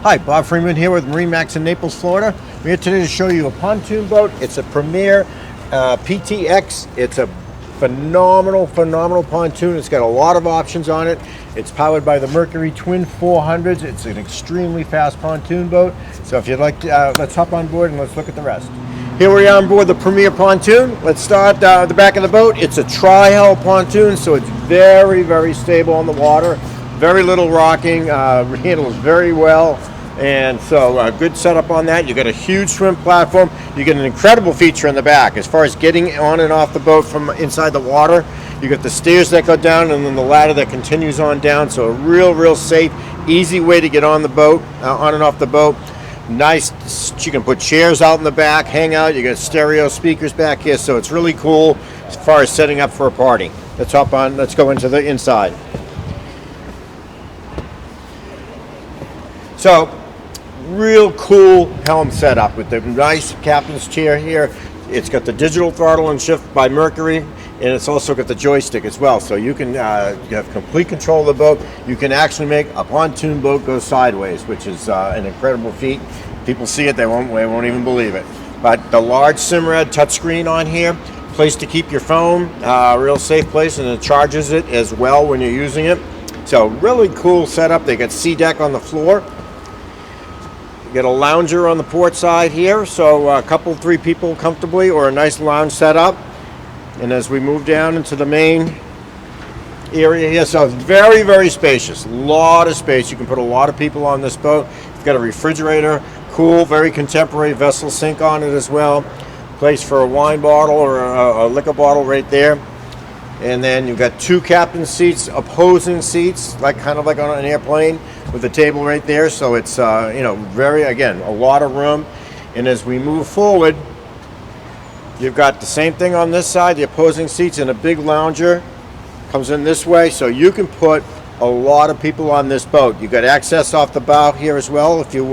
Hi, Bob Freeman here with MarineMax in Naples, Florida. We're here today to show you a pontoon boat. It's a Premier PTX. It's a phenomenal pontoon. It's got a lot of options on it. It's powered by the Mercury Twin 400s. It's an extremely fast pontoon boat. So if you'd like to, let's hop on board and let's look at the rest. Here we are on board the Premier pontoon. Let's start the back of the boat. It's a tri-hull pontoon, so it's very stable on the water. Very little rocking, handles very well, and so good setup on that. You got a huge swim platform. You get an incredible feature in the back as far as getting on and off the boat from inside the water. You got the stairs that go down and then the ladder that continues on down, so a real safe, easy way to get on the boat, on and off the boat. Nice, you can put chairs out in the back, hang out. You got stereo speakers back here, so it's really cool as far as setting up for a party. Let's hop on, let's go into the inside. So, real cool helm setup with the nice captain's chair here. It's got the digital throttle and shift by Mercury, and it's also got the joystick as well. So you can you have complete control of the boat. You can actually make a pontoon boat go sideways, which is an incredible feat. People see it, they won't even believe it. But the large Simrad touchscreen on here, place to keep your phone, real safe place, and it charges it as well when you're using it. So really cool setup. They got C-deck on the floor. You get a lounger on the port side here, so a couple, 3 people comfortably, or a nice lounge setup. And as we move down into the main area here, so it's very spacious. A lot of space. You can put a lot of people on this boat. You've got a refrigerator, cool, very contemporary vessel sink on it as well. Place for a wine bottle or a liquor bottle right there. And then you've got 2 captain seats, opposing seats, kind of like on an airplane, with a table right there. So it's very, again, a lot of room. And as we move forward, you've got the same thing on this side, the opposing seats, and a big lounger comes in this way, so you can put a lot of people on this boat. You've got access off the bow here as well if you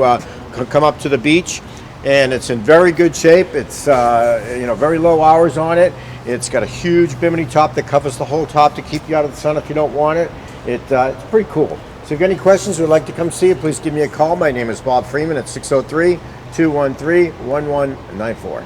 come up to the beach, and it's in very good shape. It's very low hours on it. It's got a huge bimini top that covers the whole top to keep you out of the sun if you don't want it. It's pretty cool. So if you've got any questions or would like to come see it, please give me a call. My name is Bob Freeman at 603-213-1194.